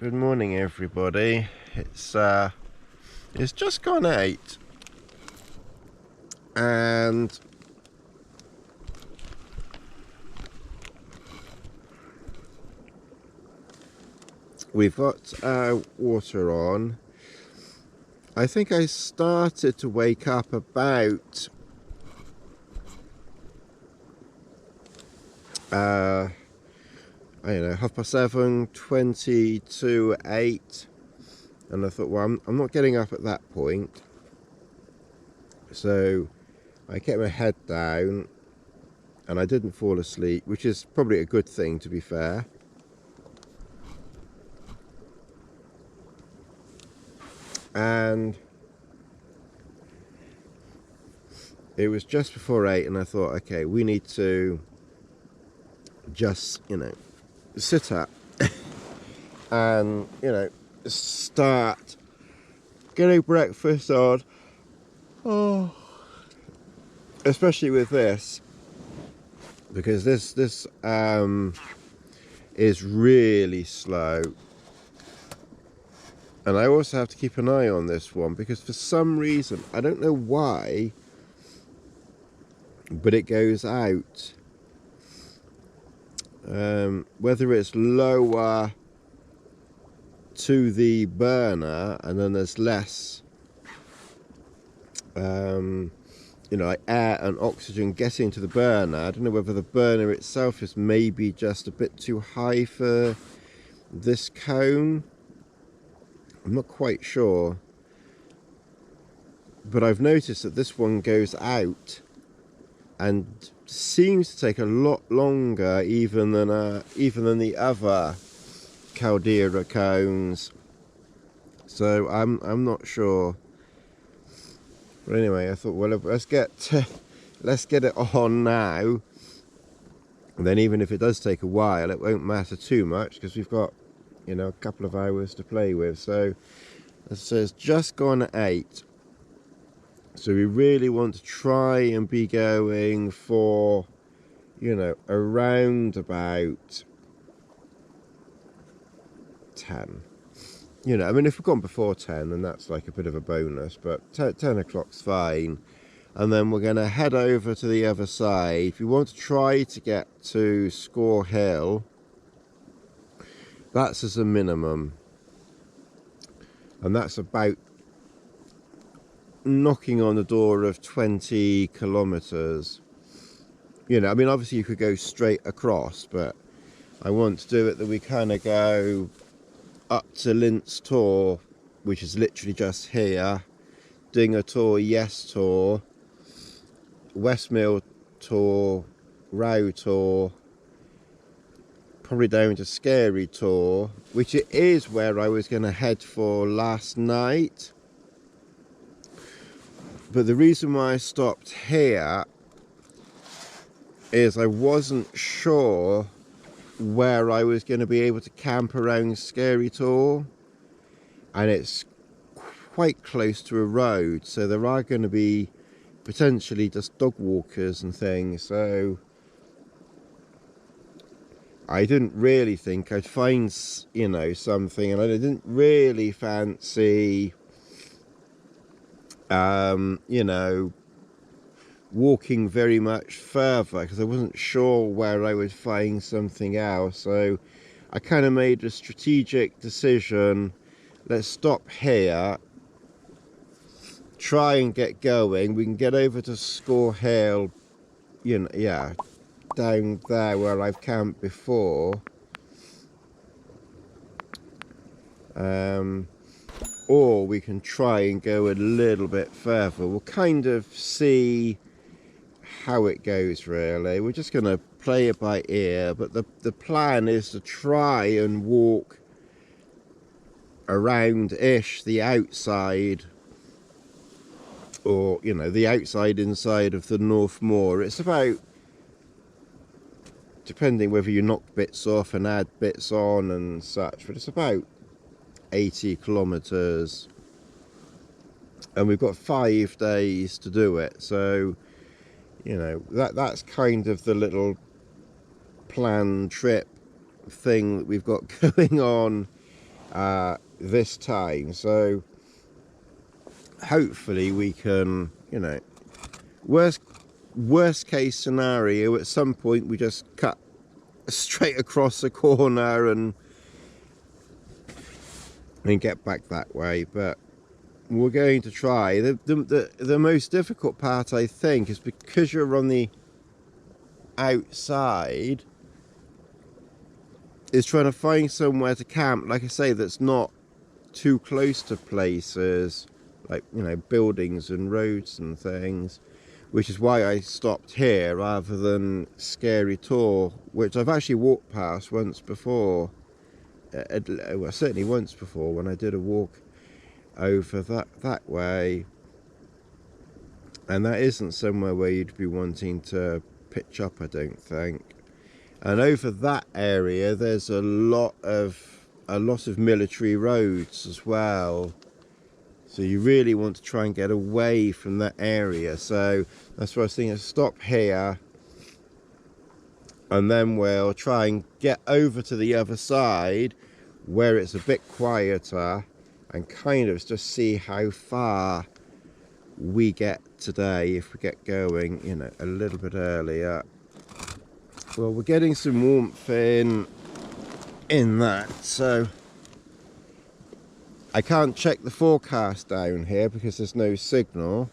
Good morning, everybody. It's just gone 8, and we've got water on. I think I started to wake up about I don't know, 7:30, 20 to 8, and I thought, well, I'm not getting up at that point, so I kept my head down and I didn't fall asleep, which is probably a good thing, to be fair. And it was just before 8, and I thought, okay, we need to just, sit up and, start getting breakfast on. Oh, especially with this, because this is really slow. And I also have to keep an eye on this one, because for some reason, I don't know why, but it goes out. Whether it's lower to the burner and then there's less like air and oxygen getting to the burner. I don't know whether the burner itself is maybe just a bit too high for this cone. I'm not quite sure, but I've noticed that this one goes out and seems to take a lot longer even than the other Caldera cones. So I'm not sure. But anyway, I thought, well, let's get it on now. And then even if it does take a while, it won't matter too much, because we've got, a couple of hours to play with. So as I say, it's just gone at 8. So we really want to try and be going for, around about 10. I mean, if we've gone before 10, then that's like a bit of a bonus, but 10 o'clock's fine. And then we're going to head over to the other side. If you want to try to get to Score Hill, that's as a minimum. And that's about knocking on the door of 20 kilometers. I mean, obviously you could go straight across, but I want to do it that we kind of go up to Linz Tor, which is literally just here, Dinger Tor, Yes Tor, Westmill Tor, Row Tor, probably down to Scary Tor, which it is where I was going to head for last night. But the reason why I stopped here is I wasn't sure where I was going to be able to camp around Scary Tor, and it's quite close to a road, so there are going to be potentially just dog walkers and things. So I didn't really think I'd find something, and I didn't really fancy walking very much further, because I wasn't sure where I would find something else. So I kind of made a strategic decision. Let's stop here, try and get going. We can get over to Score Hill, down there where I've camped before. Or we can try and go a little bit further. We'll kind of see how it goes, really. We're just going to play it by ear, but the plan is to try and walk around-ish the outside, or, the outside inside of the North Moor. It's about, depending whether you knock bits off and add bits on and such, but it's about 80 kilometers, and we've got 5 days to do it. So that's kind of the little planned trip thing that we've got going on this time. So hopefully we can, you know, worst case scenario, at some point we just cut straight across the corner and get back that way. But we're going to try. The most difficult part, I think, is because you're on the outside, is trying to find somewhere to camp, like I say, that's not too close to places like, you know, buildings and roads and things, which is why I stopped here rather than Scary Tor, which I've actually walked past once before. Well, certainly once before when I did a walk over that way, and that isn't somewhere where you'd be wanting to pitch up, I don't think. And over that area there's a lot of military roads as well, so you really want to try and get away from that area. So that's why I was thinking, stop here and then we'll try and get over to the other side where it's a bit quieter and kind of just see how far we get today if we get going, you know, a little bit earlier. Well, we're getting some warmth in that, so I can't check the forecast down here because there's no signal.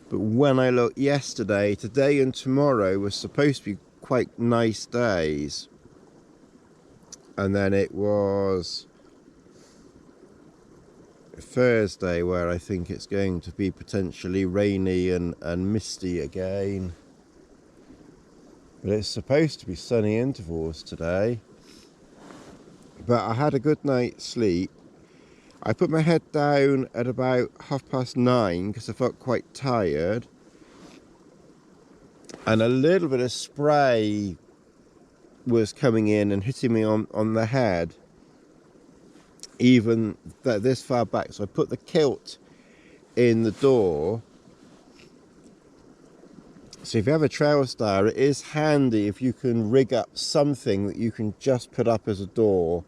But when I looked yesterday, today and tomorrow was supposed to be quite nice days, and then it was Thursday where I think it's going to be potentially rainy and misty again. But it's supposed to be sunny intervals today. But I had a good night's sleep. I put my head down at about 9:30 because I felt quite tired, and a little bit of spray was coming in and hitting me on the head, even this far back. So I put the kilt in the door. So if you have a Trailstar, it is handy if you can rig up something that you can just put up as a door.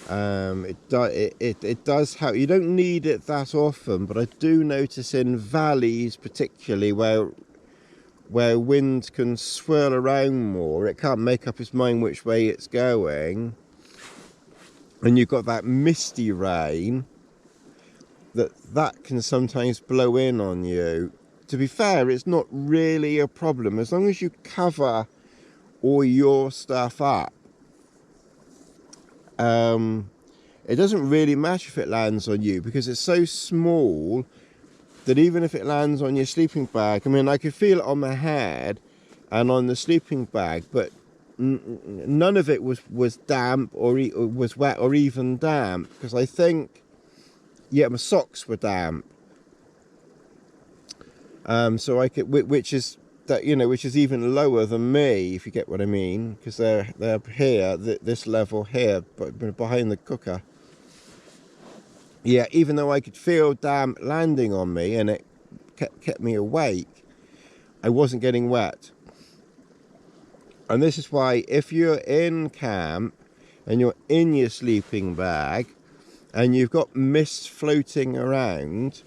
It does help. You don't need it that often, but I do notice in valleys particularly where wind can swirl around more, it can't make up its mind which way it's going, and you've got that misty rain that can sometimes blow in on you. To be fair, it's not really a problem as long as you cover all your stuff up. It doesn't really matter if it lands on you because it's so small that even if it lands on your sleeping bag, I mean, I could feel it on my head and on the sleeping bag, but none of it was damp or was wet or even damp, because I think, yeah, my socks were damp. So I could, which is that, you know, which is even lower than me, if you get what I mean, because they're here, this level here, but behind the cooker. Yeah, even though I could feel damp landing on me and it kept me awake, I wasn't getting wet. And this is why if you're in camp and you're in your sleeping bag and you've got mist floating around,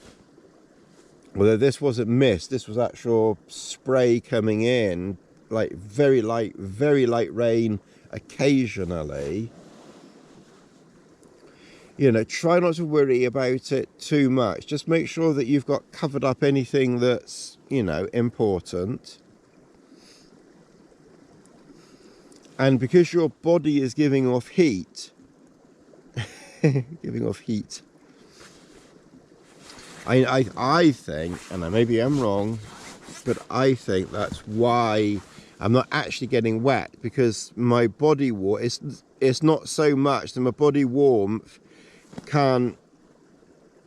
although this wasn't mist, this was actual spray coming in, like very light rain occasionally, you know, try not to worry about it too much. Just make sure that you've got covered up anything that's, you know, important. And because your body is giving off heat, giving off heat, I think, and maybe I'm wrong, but I think that's why I'm not actually getting wet, because my body warmth, it's not so much that my body warmth can't,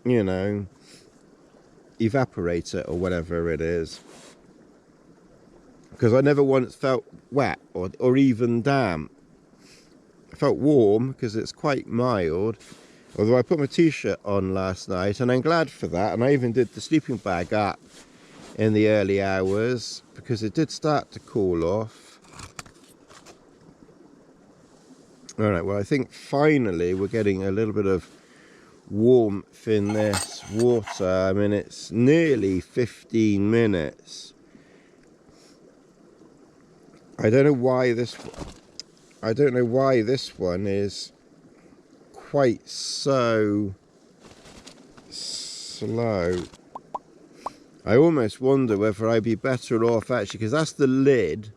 you know, evaporate it or whatever it is, because I never once felt wet or even damp. I felt warm because it's quite mild, although I put my t-shirt on last night and I'm glad for that, and I even did the sleeping bag up in the early hours because it did start to cool off. All right, well, I think finally we're getting a little bit of warmth in this water. I mean, it's nearly 15 minutes. I don't know why this one is quite so slow. I almost wonder whether I'd be better off actually, because that's the lid.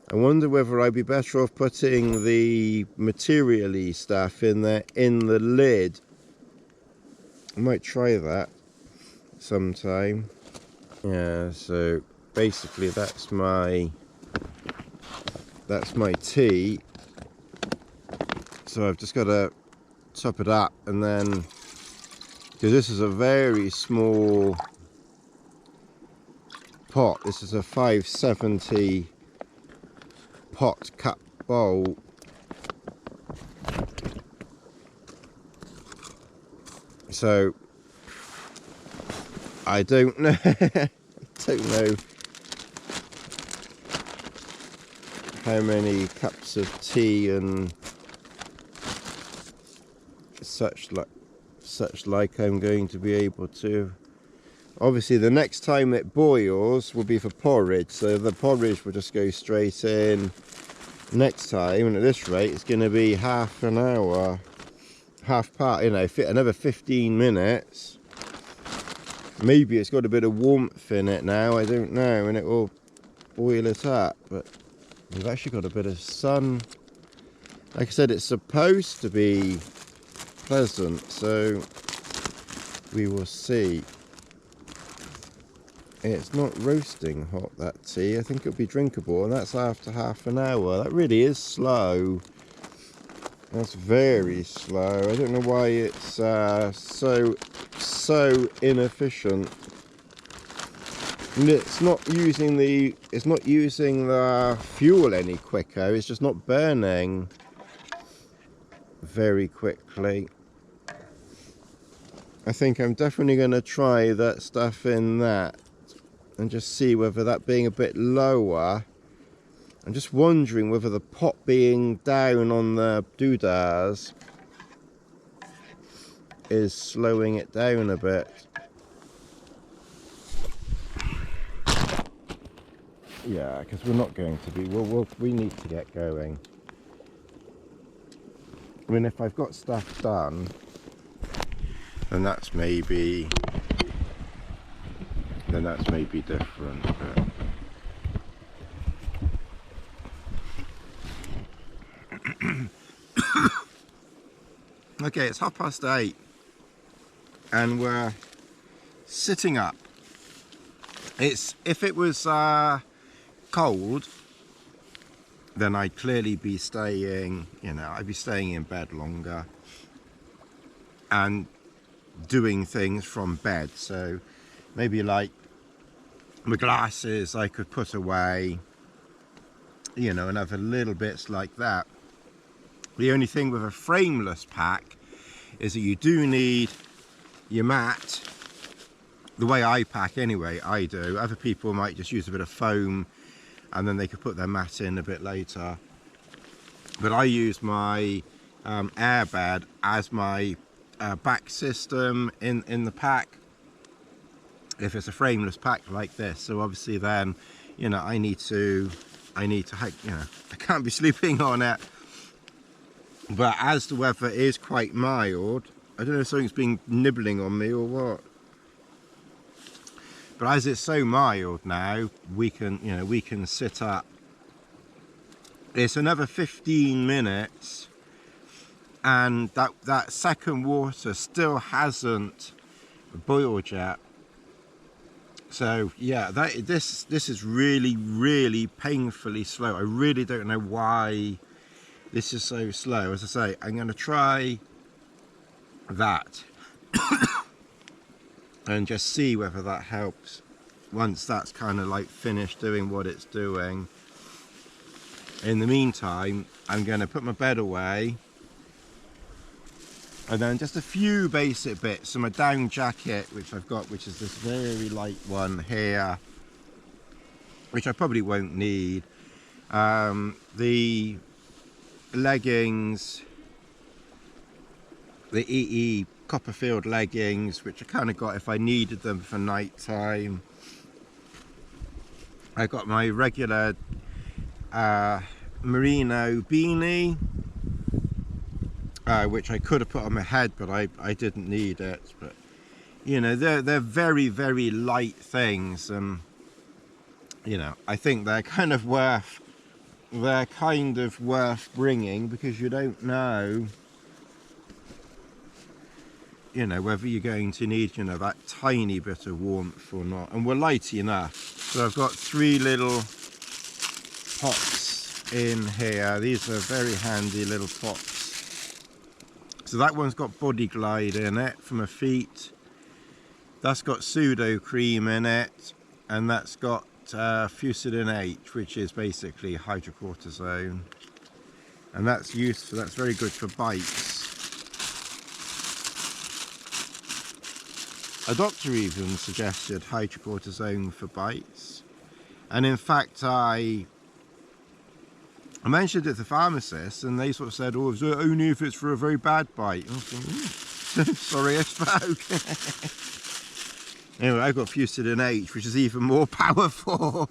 I wonder whether I'd be better off putting the material-y stuff in there in the lid. I might try that sometime. Yeah, so basically that's my tea. So I've just got to top it up, and then, because this is a very small pot, this is a 570 pot cup bowl. So I don't know don't know how many cups of tea and such like I'm going to be able to. Obviously the next time it boils will be for porridge, so the porridge will just go straight in next time, and at this rate it's going to be half an hour, half part, you know, another 15 minutes. Maybe it's got a bit of warmth in it now, I don't know, and it will boil it up. But we've actually got a bit of sun. Like I said, it's supposed to be pleasant, so we will see. It's not roasting hot, that tea. I think it'll be drinkable, and that's after half an hour. That really is slow. That's very slow. I don't know why it's so inefficient. And it's not using the fuel any quicker. It's just not burning very quickly. I think I'm definitely going to try that stuff in that and just see whether that being a bit lower. I'm just wondering whether the pot being down on the doodahs is slowing it down a bit. Yeah, because we're not going to be. We need to get going. I mean, if I've got stuff done, then that's maybe different. But okay, it's 8:30 and we're sitting up. If it was cold, then I'd clearly be staying, you know, I'd be staying in bed longer and doing things from bed. So maybe like my glasses I could put away, you know, and other little bits like that. The only thing with a frameless pack is that you do need your mat. The way I pack anyway, I do. Other people might just use a bit of foam and then they could put their mat in a bit later. But I use my airbed as my back system in the pack, if it's a frameless pack like this. So obviously then, you know, I need to, you know, I can't be sleeping on it. But as the weather is quite mild, I don't know if something's been nibbling on me or what. But as it's so mild now, we can, you know, we can sit up. It's another 15 minutes, and that second water still hasn't boiled yet. So yeah, this is really painfully slow. I really don't know why this is so slow. As I say, I'm going to try that and just see whether that helps once that's kind of like finished doing what it's doing. In the meantime, I'm going to put my bed away, and then just a few basic bits. So my down jacket, which I've got, which is this very light one here, which I probably won't need. The leggings, the EE Copperfield leggings, which I kind of got if I needed them for night time. I got my regular merino beanie, which I could have put on my head, but I didn't need it. But you know, they're very, very light things, and you know, I think they're kind of worth bringing, because you don't know, you know, whether you're going to need, you know, that tiny bit of warmth or not. And we're light enough. So I've got 3 little pots in here. These are very handy little pots. So that one's got Body Glide in it for my feet. That's got Pseudo Cream in it, and that's got Fusidin H, which is basically hydrocortisone, and that's useful. That's very good for bites. A doctor even suggested hydrocortisone for bites, and in fact I mentioned it to the pharmacist, and they sort of said, oh, only if it's for a very bad bite. I was thinking, sorry I spoke. Anyway, I've got Fusidin H, which is even more powerful.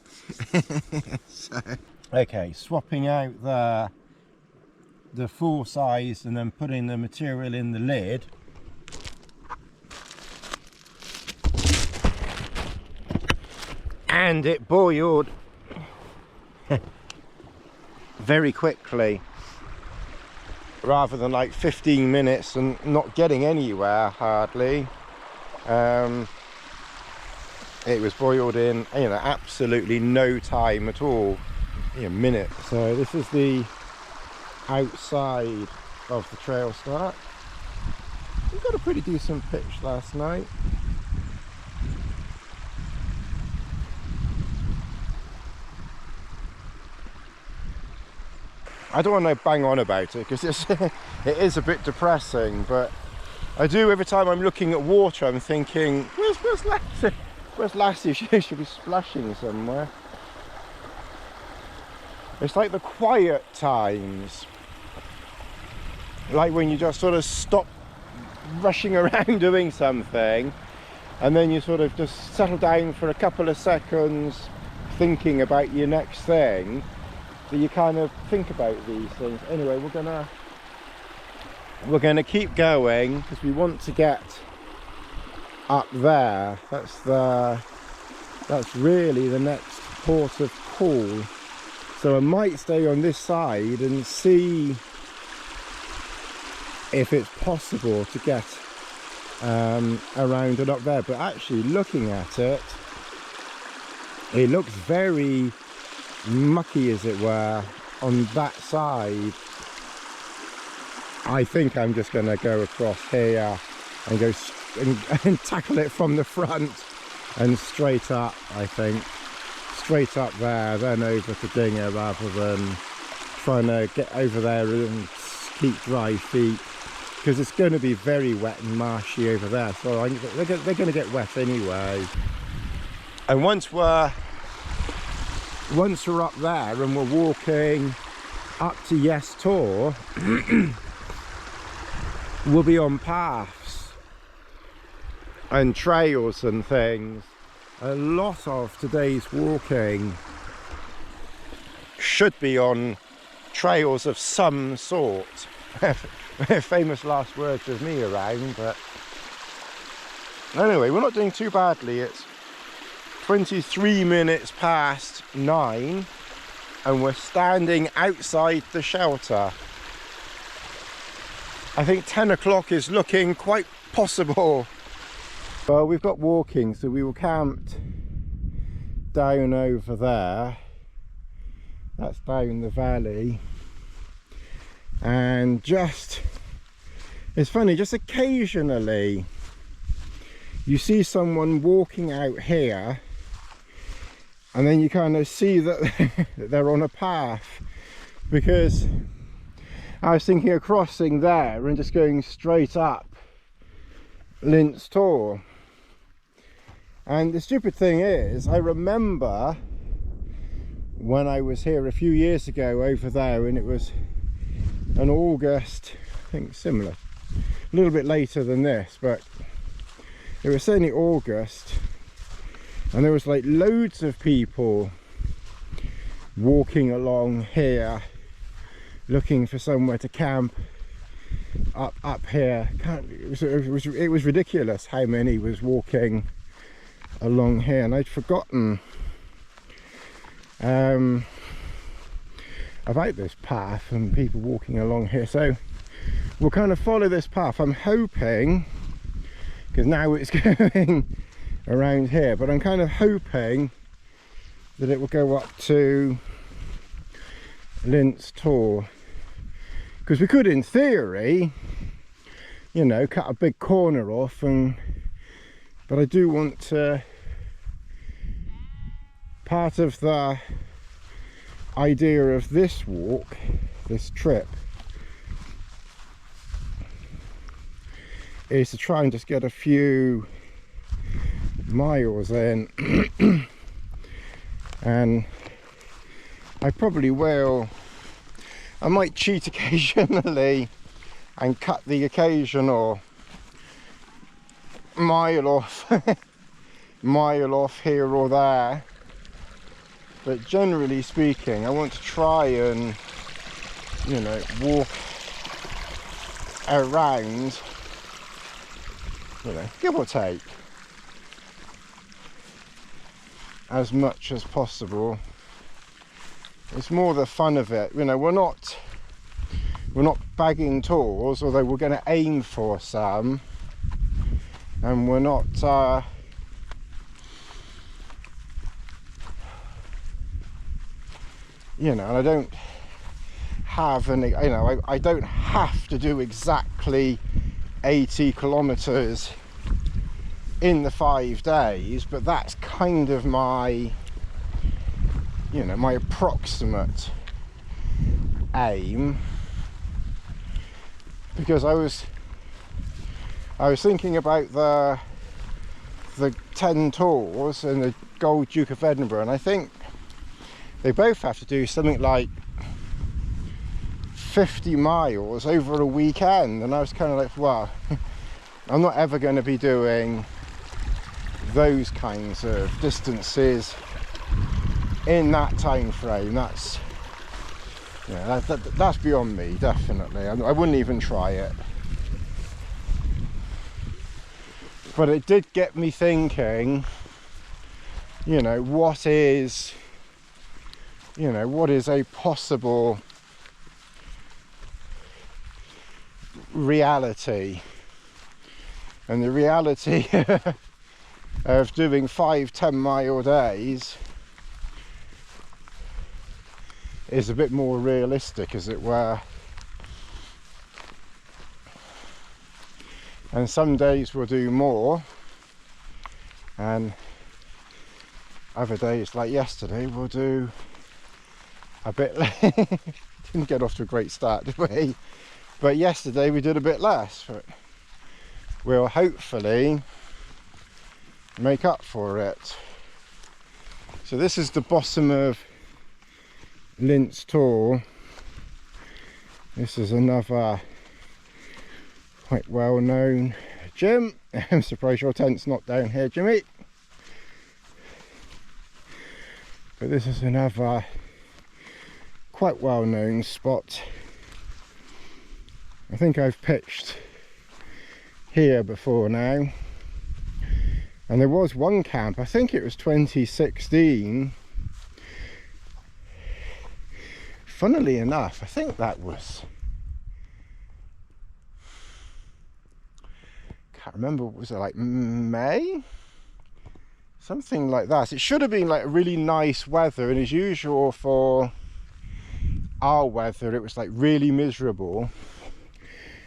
So, okay, swapping out the full size and then putting the material in the lid. And it boiled very quickly, rather than like 15 minutes and not getting anywhere hardly. It was boiled in, you know, absolutely no time at all, you know, minutes. So this is the outside of the Trailstar. We got a pretty decent pitch last night. I don't want to bang on about it, because it is a bit depressing, but I do, every time I'm looking at water, I'm thinking, where's Lassie? Where's Lassie? She should be splashing somewhere. It's like the quiet times, like when you just sort of stop rushing around doing something, and then you sort of just settle down for a couple of seconds thinking about your next thing, that you kind of think about these things. Anyway, we're gonna keep going, because we want to get up there. That's really the next port of call. So I might stay on this side and see if it's possible to get around and up there. But actually, looking at it, it looks very mucky, as it were, on that side. I think I'm just going to go across here and go and tackle it from the front and straight up. I think straight up there, then over to Dinger, rather than trying to get over there and keep dry feet, because it's going to be very wet and marshy over there. So they're going to get wet anyway. And once we're up there and we're walking up to Yes Tor, we'll be on paths and trails and things. A lot of today's walking should be on trails of some sort. Famous last words of me around, but anyway, we're not doing too badly. It's 23 minutes past 9 and we're standing outside the shelter. I think 10 o'clock is looking quite possible. Well, we've got walking, so we were camped down over there. That's down the valley. And just, it's funny, just occasionally you see someone walking out here, and then you kind of see that they're on a path, because I was thinking of crossing there and just going straight up Lint's Tor. And the stupid thing is, I remember when I was here a few years ago over there, and it was and August, I think similar, a little bit later than this, but it was certainly August, and there was like loads of people walking along here looking for somewhere to camp up here. It was ridiculous how many was walking along here, and I'd forgotten about this path and people walking along here, so we'll kind of follow this path. I'm hoping, because now it's going around here, but I'm kind of hoping that it will go up to Linz Tor, because we could, in theory, you know, cut a big corner off, but I do want to, part of the idea of this walk, this trip, is to try and just get a few miles in. And I probably will, I might cheat occasionally and cut the occasional mile off here or there, but generally speaking I want to try and, you know, walk around, you know, give or take, as much as possible. It's more the fun of it, you know. We're not bagging tours, although we're going to aim for some, and we're not you know, and I don't have any, you know, I don't have to do exactly 80 kilometers in the 5 days, but that's kind of my, you know, my approximate aim, because I was thinking about the 10 tours and the Gold Duke of Edinburgh, and I think they both have to do something like 50 miles over a weekend, and I was kind of like, well, I'm not ever going to be doing those kinds of distances in that time frame. That's, yeah, that's beyond me, definitely. I wouldn't even try it. But it did get me thinking, you know, what is a possible reality? And the reality of doing 5-10 mile days is a bit more realistic, as it were. And some days we'll do more, and other days, like yesterday, we'll do a bit less. Didn't get off to a great start, did we? But yesterday we did a bit less, but we'll hopefully make up for it. So this is the bottom of Linz Tor. This is another quite well known gym. I'm surprised your tent's not down here, Jimmy. But this is another quite well known spot. I think I've pitched here before now, and there was one camp, I think it was 2016. Funnily enough, I think that was, can't remember, was it like May? Something like that. It should have been like really nice weather, and as usual for our weather, it was like really miserable,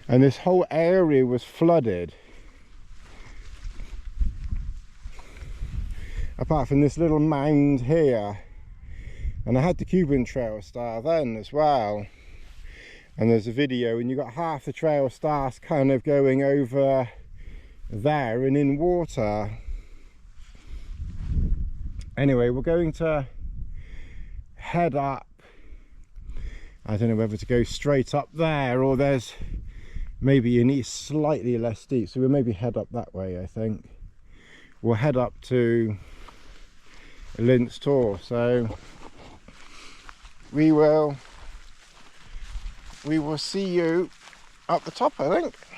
and this whole area was flooded, apart from this little mound here. And I had the Cuban Trailstar then as well, and there's a video and you got half the Trailstars kind of going over there and in water. Anyway, we're going to head up I don't know whether to go straight up there, or there's maybe an east slightly less steep, so we'll maybe head up that way. I think we'll head up to Linz Tor, so we will see you up the top, I think.